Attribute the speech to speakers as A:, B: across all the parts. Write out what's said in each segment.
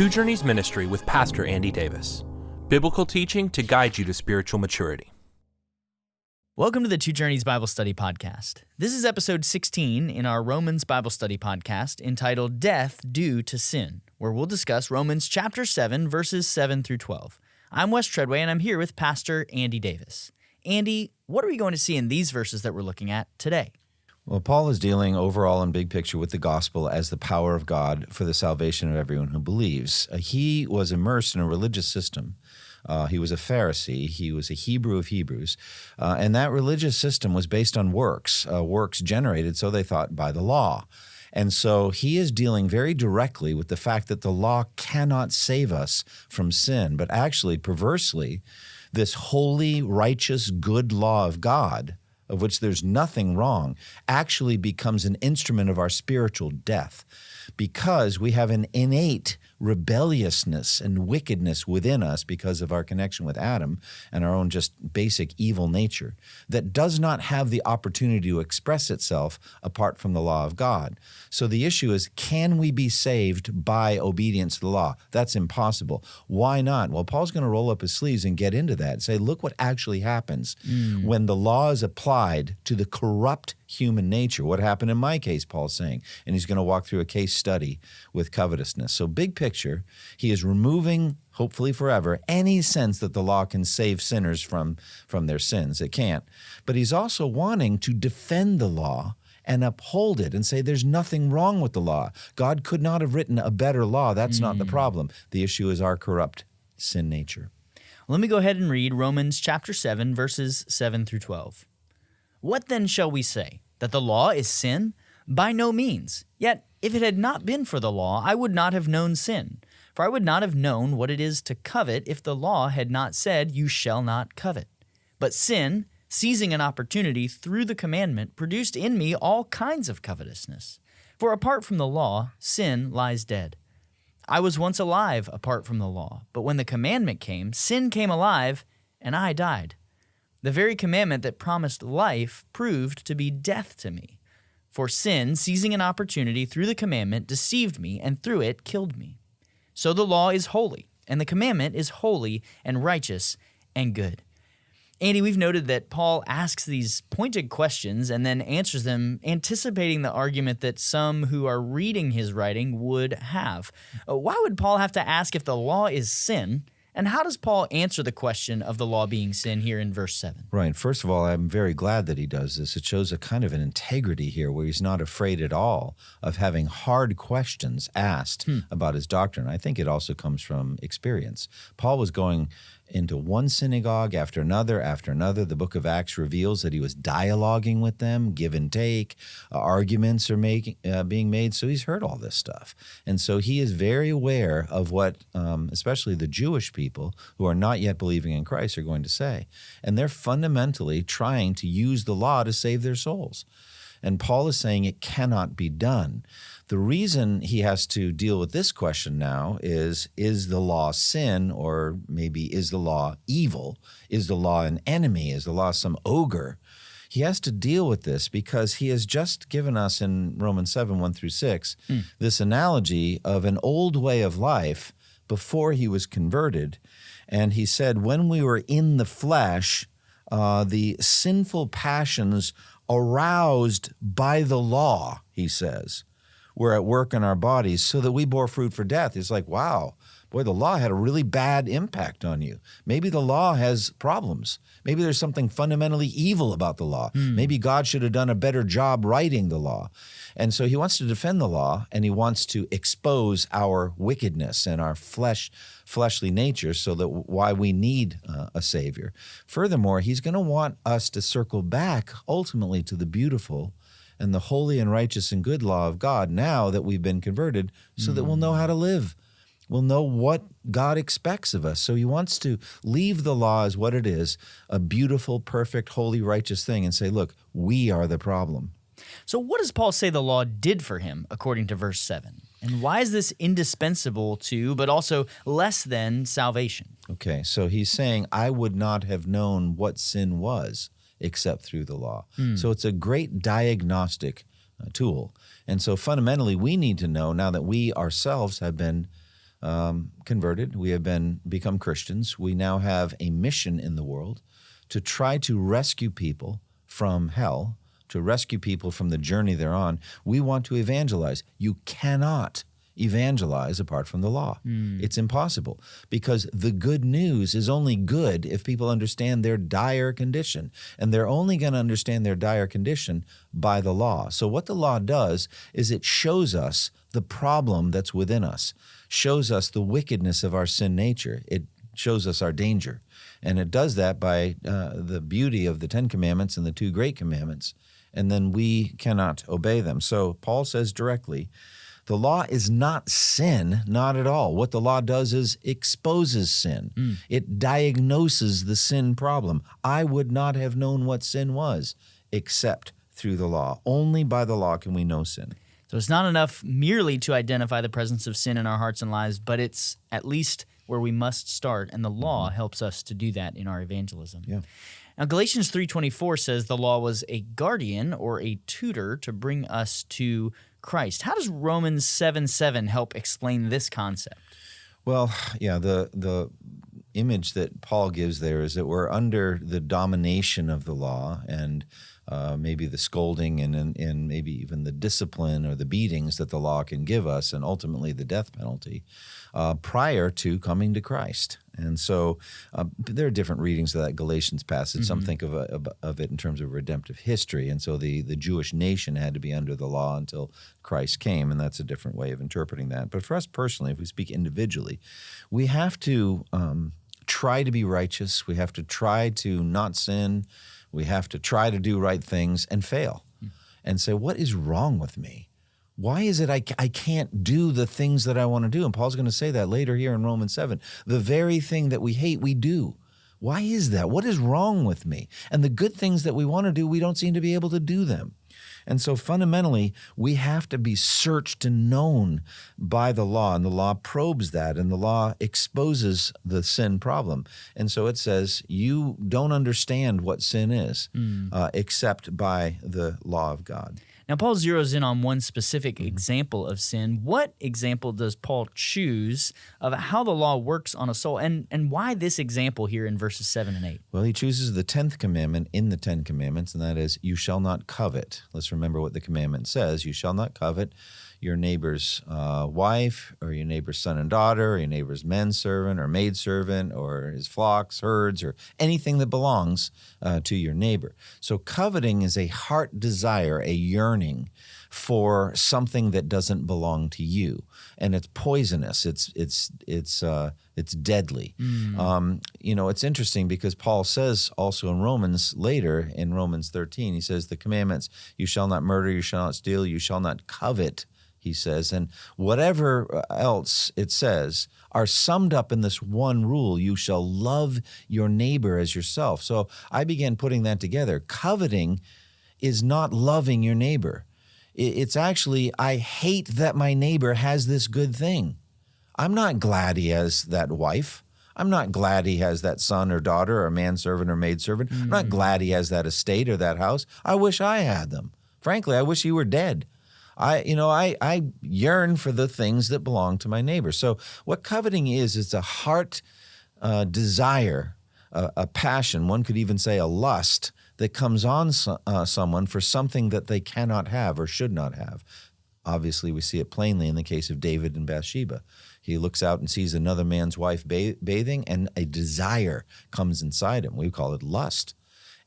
A: Two Journeys Ministry with Pastor Andy Davis. Biblical teaching to guide you to spiritual maturity.
B: Welcome to the Two Journeys Bible Study Podcast. This is episode 16 in our Romans Bible Study podcast entitled Death Due to Sin, where we'll discuss Romans chapter 7, verses 7 through 12. I'm Wes Treadway, and I'm here with Pastor Andy Davis. Andy, what are we going to see in these verses that we're looking at today?
C: Well, Paul is dealing overall in big picture with the gospel as the power of God for the salvation of everyone who believes. He was immersed in a religious system. He was a Pharisee. He was a Hebrew of Hebrews. And that religious system was based on works generated, so they thought, by the law. And so he is dealing very directly with the fact that the law cannot save us from sin, but actually, perversely, this holy, righteous, good law of God, of which there's nothing wrong, actually becomes an instrument of our spiritual death because we have an innate rebelliousness and wickedness within us because of our connection with Adam and our own just basic evil nature that does not have the opportunity to express itself apart from the law of God. So the issue is, can we be saved by obedience to the law? That's impossible. Why not? Well, Paul's going to roll up his sleeves and get into that and say, look what actually happens when the law is applied to the corrupt human nature. What happened in my case, Paul's saying, and he's going to walk through a case study with covetousness. So big picture, he is removing, hopefully forever, any sense that the law can save sinners from their sins. It can't. But he's also wanting to defend the law and uphold it and say there's nothing wrong with the law. God could not have written a better law. That's not the problem. The issue is our corrupt sin nature.
B: Let me go ahead and read Romans chapter 7, verses 7 through 12. What then shall we say? That the law is sin? By no means. Yet, if it had not been for the law, I would not have known sin. For I would not have known what it is to covet if the law had not said, you shall not covet. But sin, seizing an opportunity through the commandment, produced in me all kinds of covetousness. For apart from the law, sin lies dead. I was once alive apart from the law, but when the commandment came, sin came alive, and I died. The very commandment that promised life proved to be death to me. For sin, seizing an opportunity through the commandment, deceived me, and through it killed me. So the law is holy, and the commandment is holy and righteous and good. Andy, we've noted that Paul asks these pointed questions and then answers them, anticipating the argument that some who are reading his writing would have. Why would Paul have to ask if the law is sin? And how does Paul answer the question of the law being sin here in verse 7?
C: Right. First of all, I'm very glad that he does this. It shows a kind of an integrity here where he's not afraid at all of having hard questions asked about his doctrine. I think it also comes from experience. Paul was going into one synagogue after another. The book of Acts reveals that he was dialoguing with them, give and take, arguments are being made. So he's heard all this stuff. And so he is very aware of what especially the Jewish people who are not yet believing in Christ are going to say. And they're fundamentally trying to use the law to save their souls. And Paul is saying it cannot be done. The reason he has to deal with this question now is the law sin, or maybe is the law evil? Is the law an enemy? Is the law some ogre? He has to deal with this because he has just given us in Romans 7, 1 through 6, this analogy of an old way of life before he was converted. And he said, when we were in the flesh, the sinful passions aroused by the law, he says, were at work in our bodies so that we bore fruit for death. It's like, wow, boy, the law had a really bad impact on you. Maybe the law has problems. Maybe there's something fundamentally evil about the law. Maybe God should have done a better job writing the law. And so he wants to defend the law, and he wants to expose our wickedness and our fleshly nature so that why we need a Savior. Furthermore, he's going to want us to circle back ultimately to the beautiful and the holy and righteous and good law of God now that we've been converted so that we'll know how to live. We'll know what God expects of us. So he wants to leave the law as what it is, a beautiful, perfect, holy, righteous thing, and say, look, we are the problem.
B: So what does Paul say the law did for him, according to verse 7? And why is this indispensable to, but also less than, salvation?
C: Okay, so he's saying, I would not have known what sin was except through the law. So it's a great diagnostic tool. And so fundamentally, we need to know now that we ourselves have been converted. We have become Christians. We now have a mission in the world to try to rescue people from hell, to rescue people from the journey they're on. We want to evangelize. You cannot evangelize apart from the law. It's impossible, because the good news is only good if people understand their dire condition, and they're only going to understand their dire condition by the law. So what the law does is it shows us the problem that's within us, shows us the wickedness of our sin nature. It shows us our danger, and it does that by the beauty of the Ten Commandments and the two great commandments, and then we cannot obey them. So Paul says directly, the law is not sin, not at all. What the law does is exposes sin. It diagnoses the sin problem. I would not have known what sin was except through the law. Only by the law can we know sin.
B: So it's not enough merely to identify the presence of sin in our hearts and lives, but it's at least where we must start, and the law helps us to do that in our evangelism.
C: Yeah.
B: Now, Galatians 3:24 says the law was a guardian or a tutor to bring us to Christ. How does Romans 7:7 help explain this concept?
C: Well, yeah, the image that Paul gives there is that we're under the domination of the law, and maybe the scolding and maybe even the discipline or the beatings that the law can give us, and ultimately the death penalty, prior to coming to Christ. And so there are different readings of that Galatians passage. Some think of it in terms of redemptive history. And so the Jewish nation had to be under the law until Christ came, and that's a different way of interpreting that. But for us personally, if we speak individually, we have to try to be righteous. We have to try to not sin. We have to try to do right things and fail and say, what is wrong with me? Why is it I can't do the things that I want to do? And Paul's going to say that later here in Romans 7. The very thing that we hate, we do. Why is that? What is wrong with me? And the good things that we want to do, we don't seem to be able to do them. And so fundamentally, we have to be searched and known by the law, and the law probes that, and the law exposes the sin problem. And so it says, you don't understand what sin is except by the law of God.
B: Now, Paul zeroes in on one specific example of sin. What example does Paul choose of how the law works on a soul, and why this example here in verses 7 and 8?
C: Well, he chooses the 10th commandment in the 10 commandments, and that is, you shall not covet. Let's remember what the commandment says. You shall not covet your neighbor's wife, or your neighbor's son and daughter, or your neighbor's manservant or maidservant, or his flocks, herds, or anything that belongs to your neighbor. So coveting is a heart desire, a yearning for something that doesn't belong to you, and it's poisonous. It's deadly. It's interesting because Paul says also in Romans later, in Romans 13, he says the commandments: you shall not murder, you shall not steal, you shall not covet. He says, and whatever else it says are summed up in this one rule: you shall love your neighbor as yourself. So I began putting that together. Coveting is not loving your neighbor. It's actually, I hate that my neighbor has this good thing. I'm not glad he has that wife. I'm not glad he has that son or daughter or manservant or maidservant. I'm not glad he has that estate or that house. I wish I had them. Frankly, I wish he were dead. I yearn for the things that belong to my neighbor. So what coveting is, it's a heart desire, a passion, one could even say a lust that comes on someone for something that they cannot have or should not have. Obviously, we see it plainly in the case of David and Bathsheba. He looks out and sees another man's wife bathing, and a desire comes inside him. We call it lust.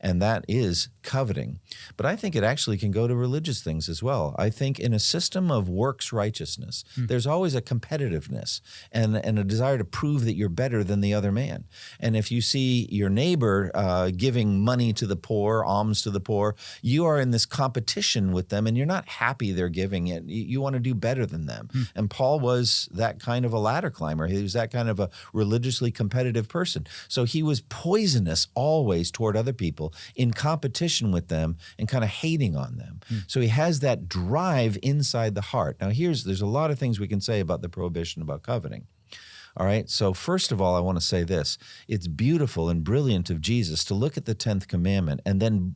C: And that is coveting. But I think it actually can go to religious things as well. I think in a system of works righteousness, there's always a competitiveness and a desire to prove that you're better than the other man. And if you see your neighbor giving money to the poor, alms to the poor, you are in this competition with them, and you're not happy they're giving it. You want to do better than them. And Paul was that kind of a ladder climber. He was that kind of a religiously competitive person. So he was poisonous always toward other people, in competition with them and kind of hating on them. So he has that drive inside the heart. Now there's a lot of things we can say about the prohibition about coveting. All right, so first of all, I want to say this. It's beautiful and brilliant of Jesus to look at the 10th commandment and then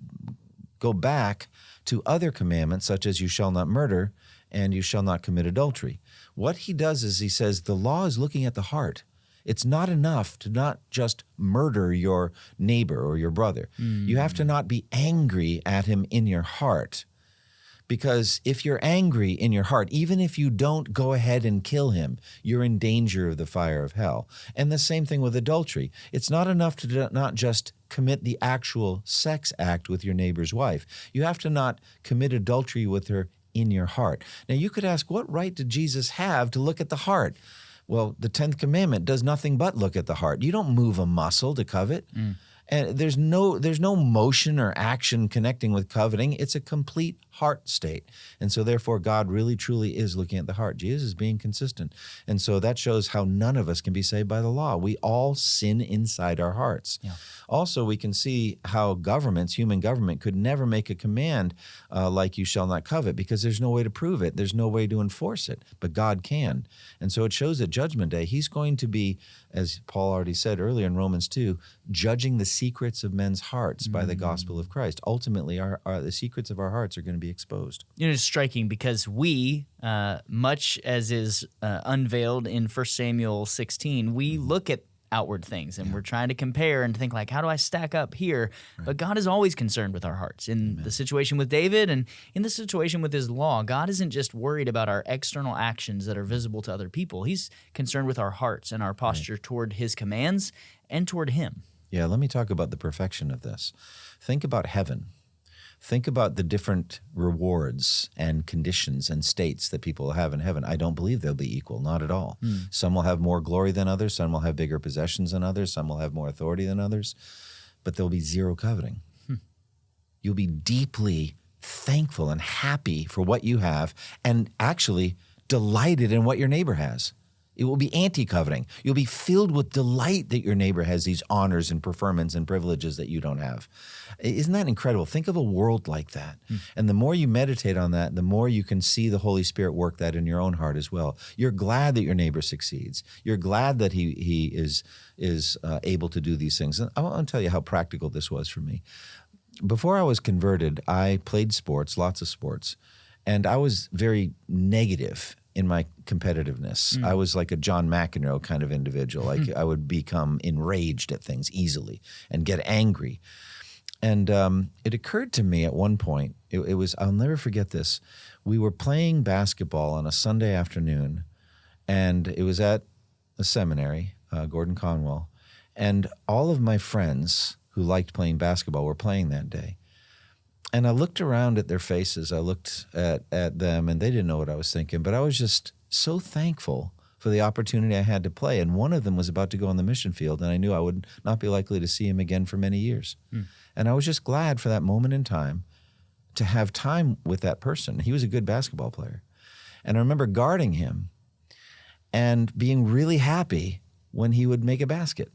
C: go back to other commandments, such as you shall not murder, and you shall not commit adultery. What he does is he says the law is looking at the heart. It's not enough to not just murder your neighbor or your brother. You have to not be angry at him in your heart. Because if you're angry in your heart, even if you don't go ahead and kill him, you're in danger of the fire of hell. And the same thing with adultery. It's not enough to not just commit the actual sex act with your neighbor's wife. You have to not commit adultery with her in your heart. Now, you could ask, what right did Jesus have to look at the heart? Well, the 10th commandment does nothing but look at the heart. You don't move a muscle to covet. And there's no motion or action connecting with coveting. It's a complete heart state. And so therefore, God really truly is looking at the heart. Jesus is being consistent. And so that shows how none of us can be saved by the law. We all sin inside our hearts. Yeah. Also, we can see how human government could never make a command like you shall not covet, because there's no way to prove it. There's no way to enforce it, but God can. And so it shows at Judgment Day, he's going to be, as Paul already said earlier in Romans 2, judging the secrets of men's hearts by the gospel of Christ. Ultimately, the secrets of our hearts are going to be exposed.
B: It's striking because we, much as is unveiled in 1 Samuel 16, we look at outward things and we're trying to compare and think like, how do I stack up here? Right. But God is always concerned with our hearts. In the situation with David and in the situation with his law, God isn't just worried about our external actions that are visible to other people. He's concerned with our hearts and our posture toward his commands and toward him.
C: Yeah, let me talk about the perfection of this. Think about heaven. Think about the different rewards and conditions and states that people will have in heaven. I don't believe they'll be equal, not at all. Some will have more glory than others. Some will have bigger possessions than others. Some will have more authority than others. But there'll be zero coveting. You'll be deeply thankful and happy for what you have and actually delighted in what your neighbor has. It will be anti-coveting. You'll be filled with delight that your neighbor has these honors and preferments and privileges that you don't have. Isn't that incredible? Think of a world like that. And the more you meditate on that, the more you can see the Holy Spirit work that in your own heart as well. You're glad that your neighbor succeeds. You're glad that he is able to do these things. And I want to tell you how practical this was for me. Before I was converted, I played sports, lots of sports, and I was very negative in my competitiveness. I was like a John McEnroe kind of individual. Like I would become enraged at things easily and get angry. And it occurred to me at one point, it was, I'll never forget this. We were playing basketball on a Sunday afternoon, and it was at a seminary, Gordon Conwell, and all of my friends who liked playing basketball were playing that day. And I looked around at their faces. I looked at them, and they didn't know what I was thinking. But I was just so thankful for the opportunity I had to play. And one of them was about to go on the mission field, and I knew I would not be likely to see him again for many years. And I was just glad for that moment in time to have time with that person. He was a good basketball player. And I remember guarding him and being really happy when he would make a basket.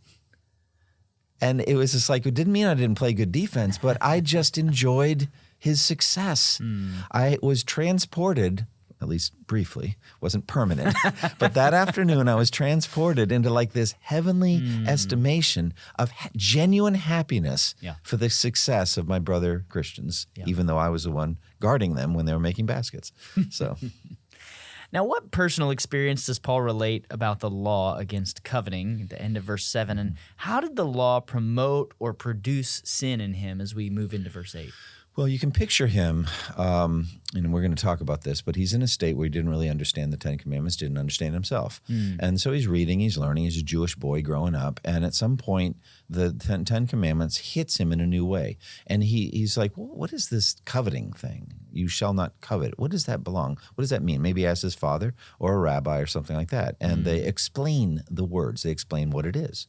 C: And it was just like, it didn't mean I didn't play good defense, but I just enjoyed his success. I was transported, at least briefly, wasn't permanent, but that afternoon I was transported into like this heavenly estimation of genuine happiness for the success of my brother Christians, even though I was the one guarding them when they were making baskets. So...
B: Now, what personal experience does Paul relate about the law against coveting at the end of verse 7, and how did the law promote or produce sin in him as we move into verse 8?
C: Well, you can picture him, and we're going to talk about this, but he's in a state where he didn't really understand the Ten Commandments, didn't understand himself. And so he's reading, he's learning, he's a Jewish boy growing up, and at some point, the Ten Commandments hits him in a new way. And he's like, well, what is this coveting thing? You shall not covet. What does that belong? What does that mean? Maybe ask his father or a rabbi or something like that. And they explain the words. They explain what it is.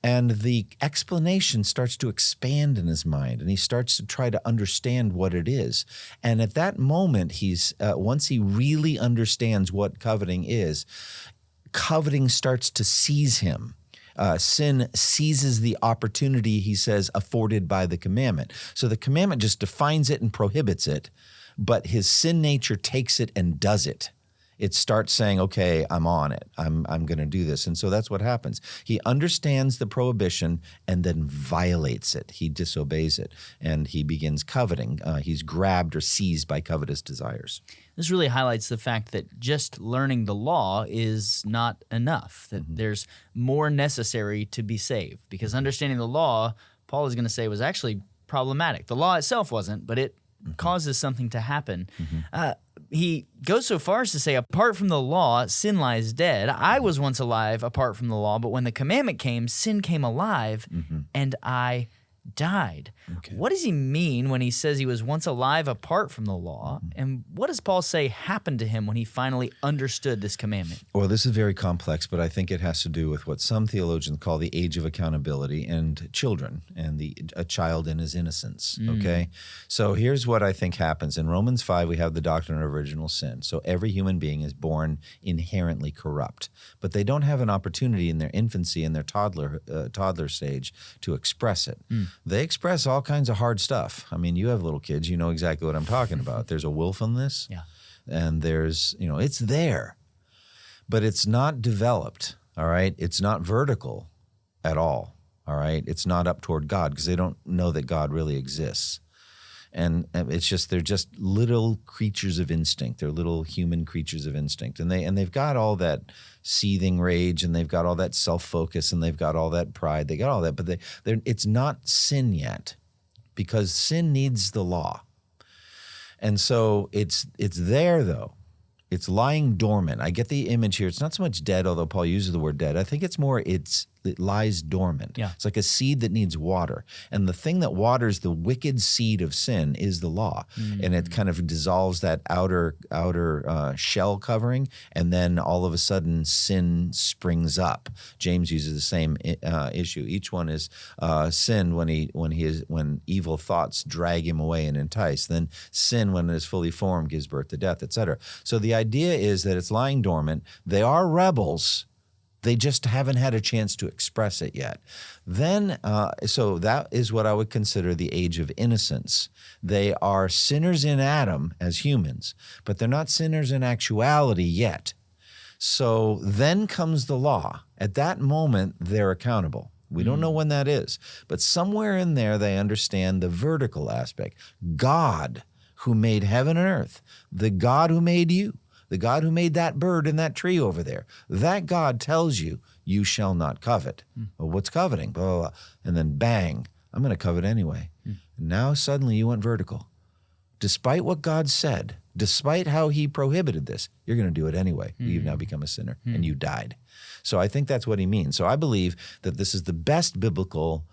C: And the explanation starts to expand in his mind, and he starts to try to understand what it is. And at that moment, once he really understands what coveting is, coveting starts to seize him. Sin seizes the opportunity, he says, afforded by the commandment. So the commandment just defines it and prohibits it, but his sin nature takes it and does it. It starts saying, okay, I'm on it. I'm going to do this. And so that's what happens. He understands the prohibition and then violates it. He disobeys it, and he begins coveting. He's grabbed or seized by covetous desires.
B: This really highlights the fact that just learning the law is not enough, that there's more necessary to be saved. Because understanding the law, Paul is going to say, was actually problematic. The law itself wasn't, but it causes something to happen. He goes so far as to say, apart from the law, sin lies dead. I was once alive apart from the law, but when the commandment came, sin came alive, and I died.
C: Okay.
B: What does he mean when he says he was once alive apart from the law? And what does Paul say happened to him when he finally understood this commandment?
C: Well, this is very complex, but I think it has to do with what some theologians call the age of accountability and children and a child in his innocence, okay? So here's what I think happens. In Romans 5, we have the doctrine of original sin. So every human being is born inherently corrupt, but they don't have an opportunity in their infancy and their toddler stage to express it. They express all kinds of hard stuff. I mean, you have little kids, you know exactly what I'm talking about. There's a willfulness, and there's, it's there, but it's not developed, all right? It's not vertical at all, all right? It's not up toward God because they don't know that God really exists. And it's just, they're just little creatures of instinct. They're little human creatures of instinct. And they've got all that seething rage, and they've got all that self-focus, and they've got all that pride. They got all that, but it's not sin yet, because sin needs the law. And so it's there, though. It's lying dormant. I get the image here. It's not so much dead, although Paul uses the word dead. I think it's more it lies dormant.
B: Yeah.
C: It's like a seed that needs water. And the thing that waters the wicked seed of sin is the law. And it kind of dissolves that outer shell covering, and then all of a sudden sin springs up. James uses the same issue. Each one is sin when evil thoughts drag him away and entice. Then sin, when it is fully formed, gives birth to death, etc. So the idea is that it's lying dormant. They are rebels. They just haven't had a chance to express it yet. Then, so that is what I would consider the age of innocence. They are sinners in Adam as humans, but they're not sinners in actuality yet. So then comes the law. At that moment, they're accountable. We don't know when that is, but somewhere in there, they understand the vertical aspect. God, who made heaven and earth, the God who made you, the God who made that bird and that tree over there, that God tells you, you shall not covet. Well, what's coveting? Blah, blah, blah. And then bang, I'm going to covet anyway. Now suddenly you went vertical. Despite what God said, despite how he prohibited this, you're going to do it anyway. You've now become a sinner and you died. So I think that's what he means. So I believe that this is the best biblical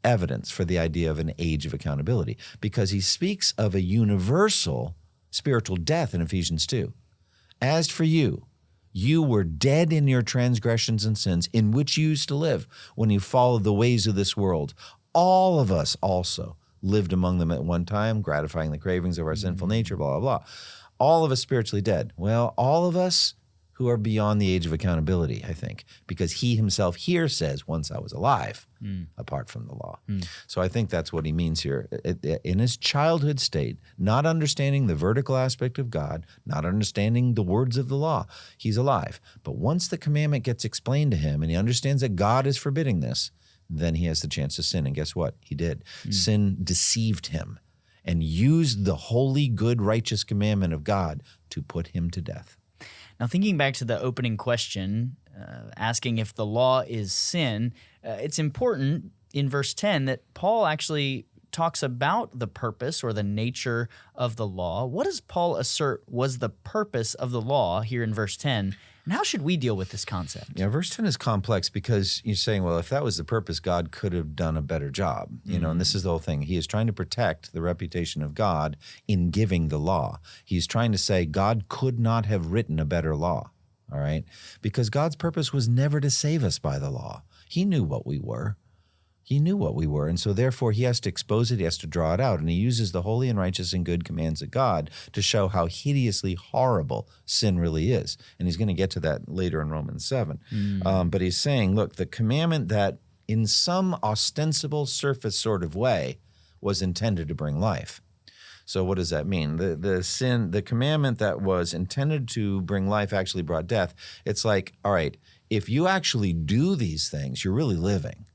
C: evidence for the idea of an age of accountability, because he speaks of a universal spiritual death in Ephesians 2. As for you, you were dead in your transgressions and sins in which you used to live when you followed the ways of this world. All of us also lived among them at one time, gratifying the cravings of our sinful nature, blah, blah, blah. All of us spiritually dead. Well, all of us who are beyond the age of accountability, I think, because he himself here says, once I was alive, apart from the law. So I think that's what he means here. In his childhood state, not understanding the vertical aspect of God, not understanding the words of the law, he's alive. But once the commandment gets explained to him and he understands that God is forbidding this, then he has the chance to sin. And guess what? He did. Sin deceived him and used the holy, good, righteous commandment of God to put him to death.
B: Now, thinking back to the opening question, asking if the law is sin, it's important in verse 10 that Paul actually talks about the purpose or the nature of the law. What does Paul assert was the purpose of the law here in verse 10? And how should we deal with this concept?
C: Yeah, verse 10 is complex because you're saying, well, if that was the purpose, God could have done a better job. And this is the whole thing. He is trying to protect the reputation of God in giving the law. He's trying to say God could not have written a better law, all right? Because God's purpose was never to save us by the law. He knew what we were. He knew what we were, and so therefore he has to expose it, he has to draw it out, and he uses the holy and righteous and good commands of God to show how hideously horrible sin really is. And he's going to get to that later in Romans 7. But he's saying, look, the commandment that in some ostensible surface sort of way was intended to bring life. So what does that mean? The commandment that was intended to bring life actually brought death. It's like, all right, if you actually do these things, you're really living.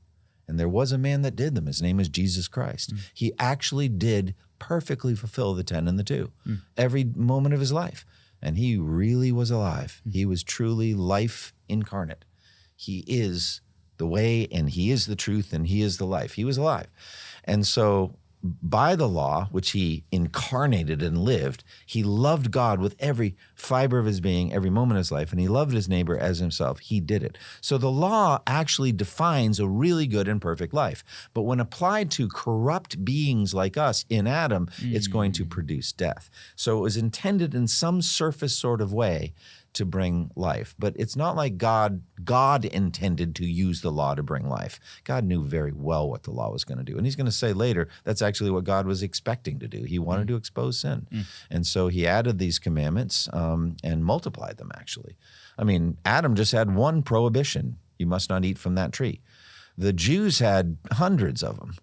C: And there was a man that did them. His name is Jesus Christ. He actually did perfectly fulfill the 10 and the 2 every moment of his life. And he really was alive. He was truly life incarnate. He is the way, and he is the truth, and he is the life. He was alive. And so by the law, which he incarnated and lived, he loved God with every fiber of his being, every moment of his life, and he loved his neighbor as himself. He did it. So the law actually defines a really good and perfect life. But when applied to corrupt beings like us in Adam, it's going to produce death. So it was intended in some surface sort of way to bring life. But it's not like God intended to use the law to bring life. God knew very well what the law was going to do. And he's going to say later, that's actually what God was expecting to do. He wanted to expose sin. And so he added these commandments and multiplied them, actually. I mean, Adam just had one prohibition. You must not eat from that tree. The Jews had hundreds of them.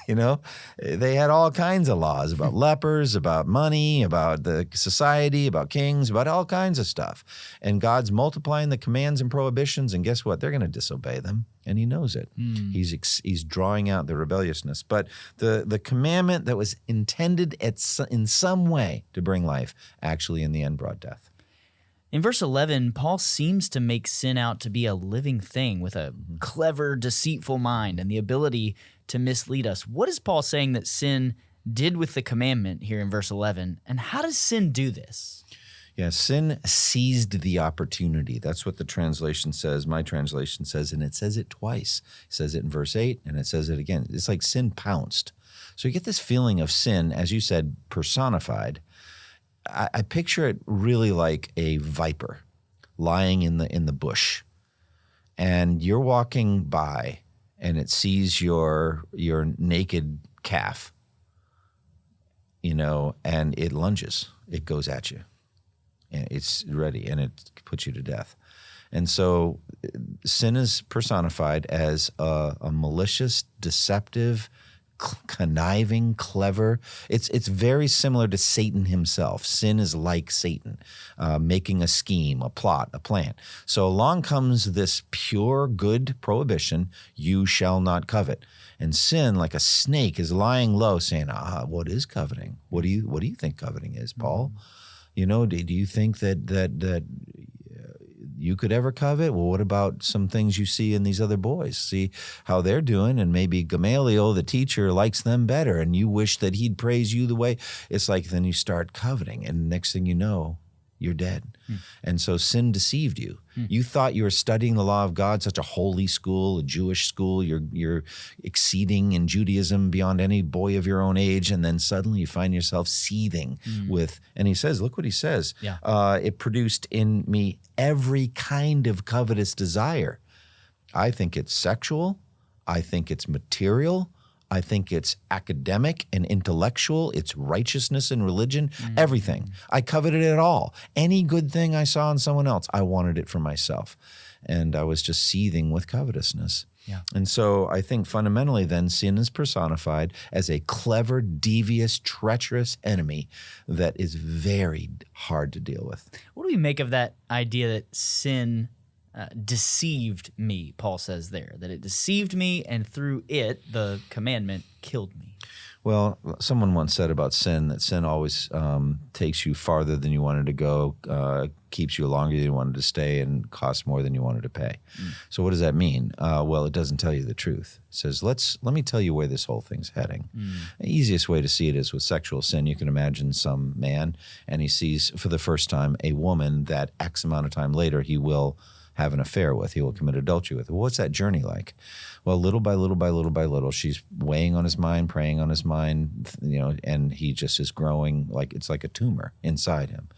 C: You know, they had all kinds of laws about lepers, about money, about the society, about kings, about all kinds of stuff. And God's multiplying the commands and prohibitions, and guess what? They're going to disobey them, and he knows it. He's drawing out the rebelliousness. But the commandment that was intended in some way to bring life actually in the end brought death.
B: In verse 11, Paul seems to make sin out to be a living thing with a clever, deceitful mind and the ability to mislead us. What is Paul saying that sin did with the commandment here in verse 11, and how does sin do this?
C: Yeah, sin seized the opportunity. That's what the translation says. My translation says, and it says it twice. It says it in verse 8, and it says it again. It's like sin pounced. So you get this feeling of sin, as you said, personified. I picture it really like a viper lying in the bush, and you're walking by, and it sees your naked calf, you know, and it lunges. It goes at you, and it's ready, and it puts you to death. And so sin is personified as a malicious, deceptive, conniving, clever. It's very similar to Satan himself. Sin is like Satan, making a scheme, a plot, a plan. So along comes this pure good prohibition, you shall not covet. And sin, like a snake, is lying low saying, what is coveting? What do you think coveting is, Paul? You know, do you think that you could ever covet? Well, what about some things you see in these other boys? See how they're doing, and maybe Gamaliel, the teacher, likes them better, and you wish that he'd praise you the way. It's like then you start coveting, and next thing you know, you're dead. And so sin deceived you. You thought you were studying the law of God, such a holy school, a Jewish school. You're exceeding in Judaism beyond any boy of your own age, and then suddenly you find yourself seething with, and he says, look what he says.
B: Yeah.
C: It produced in me every kind of covetous desire. I think it's sexual. I think it's material. I think it's academic and intellectual. It's righteousness and religion, everything. I coveted it all. Any good thing I saw in someone else, I wanted it for myself. And I was just seething with covetousness.
B: Yeah.
C: And so I think fundamentally then sin is personified as a clever, devious, treacherous enemy that is very hard to deal with.
B: What do we make of that idea that sin deceived me, Paul says there, that it deceived me, and through it, the commandment, killed me?
C: Well, someone once said about sin that sin always takes you farther than you wanted to go, keeps you longer than you wanted to stay, and costs more than you wanted to pay. So what does that mean? Well, it doesn't tell you the truth. It says, let me tell you where this whole thing's heading. The easiest way to see it is with sexual sin. You can imagine some man, and he sees for the first time a woman that X amount of time later he will have an affair with, he will commit adultery with. Well, what's that journey like? Well, little by little by little by little, she's weighing on his mind, preying on his mind, you know, and he just is growing like it's like a tumor inside him.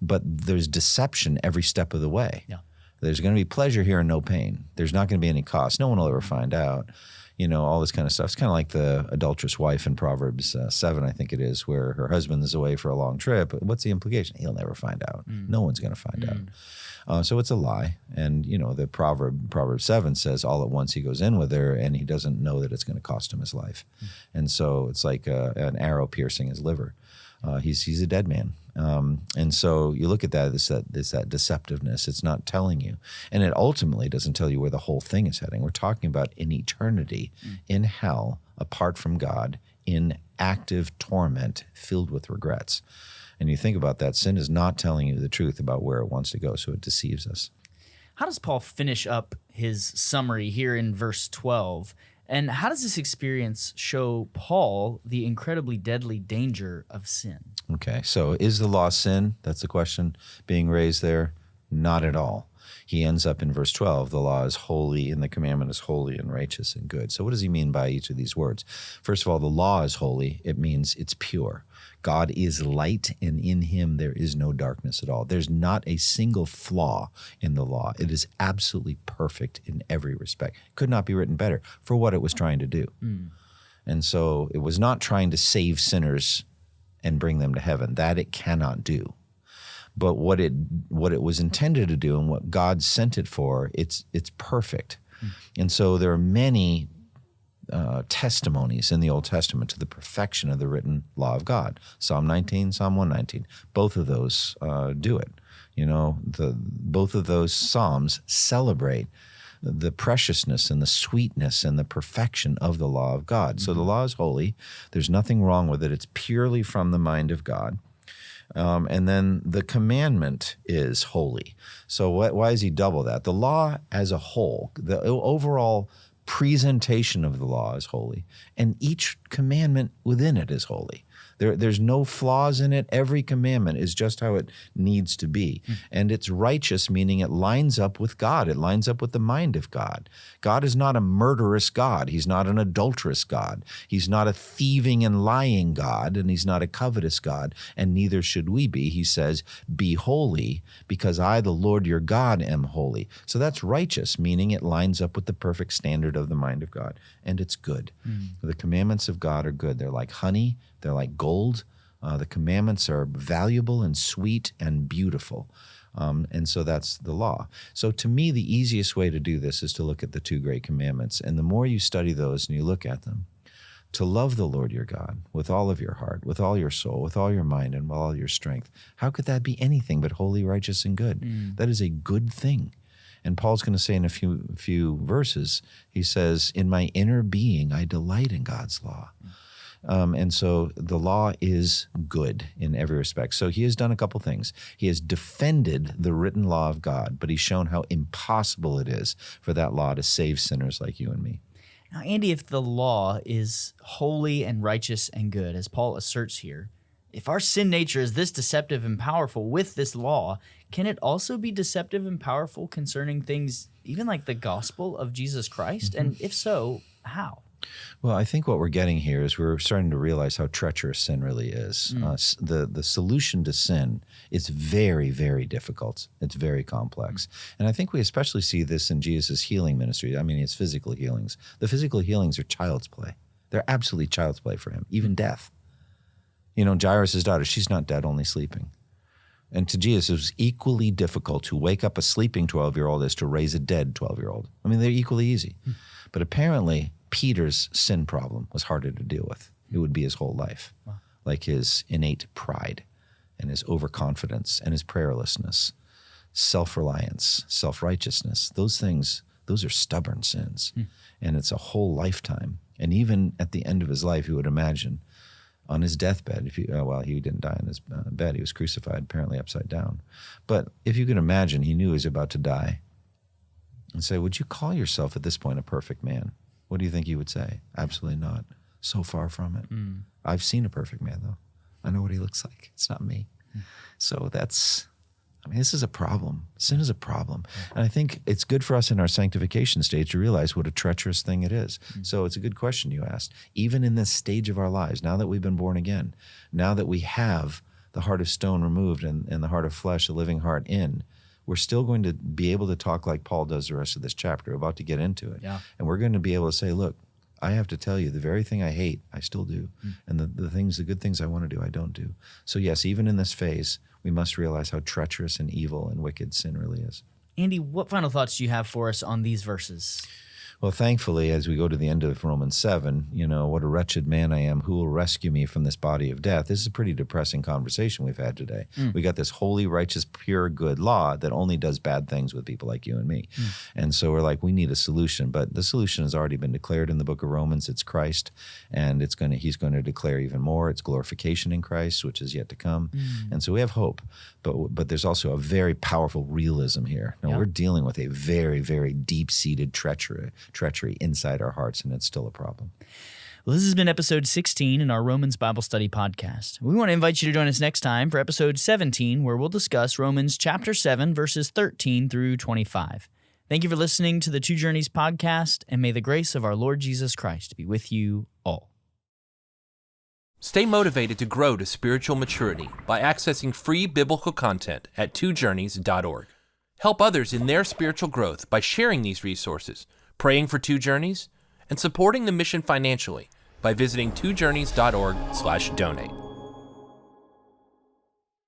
C: But there's deception every step of the way.
B: Yeah.
C: There's going to be pleasure here and no pain. There's not going to be any cost. No one will ever find out. You know, all this kind of stuff. It's kind of like the adulterous wife in Proverbs 7, I think it is, where her husband is away for a long trip. What's the implication? He'll never find out. No one's going to find out. So it's a lie. And, you know, the Proverbs 7 says all at once he goes in with her and he doesn't know that it's going to cost him his life. And so it's like an arrow piercing his liver. He's a dead man. And so you look at that, it's that deceptiveness. It's not telling you. And it ultimately doesn't tell you where the whole thing is heading. We're talking about an eternity in hell, apart from God, in active torment, filled with regrets. And you think about that, sin is not telling you the truth about where it wants to go, so it deceives us.
B: How does Paul finish up his summary here in verse 12? And how does this experience show Paul the incredibly deadly danger of sin?
C: Okay, so is the law sin? That's the question being raised there. Not at all. He ends up in verse 12, the law is holy and the commandment is holy and righteous and good. So what does he mean by each of these words? First of all, the law is holy. It means it's pure. God is light, and in him there is no darkness at all. There's not a single flaw in the law. It is absolutely perfect in every respect. Could not be written better for what it was trying to do. And so it was not trying to save sinners and bring them to heaven. That it cannot do. But what it was intended to do and what God sent it for, it's perfect. And so there are many testimonies in the Old Testament to the perfection of the written law of God. Psalm 19, Psalm 119, both of those do it. You know, both of those Psalms celebrate the preciousness and the sweetness and the perfection of the law of God. So the law is holy. There's nothing wrong with it. It's purely from the mind of God. And then the commandment is holy. So why does he double that? The law as a whole, the overall presentation of the law is holy, and each commandment within it is holy. There's no flaws in it. Every commandment is just how it needs to be. And it's righteous, meaning it lines up with God. It lines up with the mind of God. God is not a murderous God. He's not an adulterous God. He's not a thieving and lying God, and he's not a covetous God, and neither should we be. He says, be holy, because I, the Lord your God, am holy. So that's righteous, meaning it lines up with the perfect standard of the mind of God, and it's good. The commandments of God are good. They're like honey. They're like gold. The commandments are valuable and sweet and beautiful. And so that's the law. So to me, the easiest way to do this is to look at the two great commandments. And the more you study those and you look at them, to love the Lord your God with all of your heart, with all your soul, with all your mind, and with all your strength. How could that be anything but holy, righteous, and good? That is a good thing. And Paul's going to say in a few verses, he says, in my inner being, I delight in God's law. And so the law is good in every respect. So he has done a couple things. He has defended the written law of God, but he's shown how impossible it is for that law to save sinners like you and me.
B: Now, Andy, if the law is holy and righteous and good, as Paul asserts here, if our sin nature is this deceptive and powerful with this law, can it also be deceptive and powerful concerning things even like the gospel of Jesus Christ? And if so, how?
C: Well, I think what we're getting here is we're starting to realize how treacherous sin really is. The solution to sin is very, very difficult. It's very complex. And I think we especially see this in Jesus' healing ministry. I mean, it's physical healings. The physical healings are child's play. They're absolutely child's play for him, even death. You know, Jairus' daughter, she's not dead, only sleeping. And to Jesus, it was equally difficult to wake up a sleeping 12-year-old as to raise a dead 12-year-old. I mean, they're equally easy. But apparently, Peter's sin problem was harder to deal with. It would be his whole life, like his innate pride and his overconfidence and his prayerlessness, self-reliance, self-righteousness. Those things, those are stubborn sins. And it's a whole lifetime. And even at the end of his life, you would imagine, on his deathbed, he didn't die on his bed. He was crucified, apparently upside down. But if you could imagine, he knew he was about to die. And say, would you call yourself at this point a perfect man? What do you think he would say? Absolutely not. So far from it. I've seen a perfect man, though. I know what he looks like. It's not me. So this is a problem. Sin is a problem. And I think it's good for us in our sanctification stage to realize what a treacherous thing it is. So it's a good question you asked. Even in this stage of our lives, now that we've been born again, now that we have the heart of stone removed and the heart of flesh, the living heart in, we're still going to be able to talk like Paul does the rest of this chapter. We're about to get into it. Yeah. And we're going to be able to say, look, I have to tell you, the very thing I hate, I still do. And the good things I want to do, I don't do. So yes, even in this phase, we must realize how treacherous and evil and wicked sin really is.
B: Andy, what final thoughts do you have for us on these verses?
C: Well, thankfully, as we go to the end of Romans 7, what a wretched man I am. Who will rescue me from this body of death? This is a pretty depressing conversation we've had today. We got this holy, righteous, pure, good law that only does bad things with people like you and me. And so we're like, we need a solution. But the solution has already been declared in the book of Romans. It's Christ, and he's going to declare even more. It's glorification in Christ, which is yet to come. And so we have hope. But there's also a very powerful realism here. Now, we're dealing with a very, very deep-seated treachery inside our hearts, and it's still a problem.
B: Well, this has been episode 16 in our Romans Bible Study podcast. We want to invite you to join us next time for episode 17, where we'll discuss Romans chapter 7, verses 13 through 25. Thank you for listening to the Two Journeys podcast, and may the grace of our Lord Jesus Christ be with you all.
A: Stay motivated to grow to spiritual maturity by accessing free biblical content at twojourneys.org. Help others in their spiritual growth by sharing these resources, praying for Two Journeys, and supporting the mission financially by visiting twojourneys.org/donate.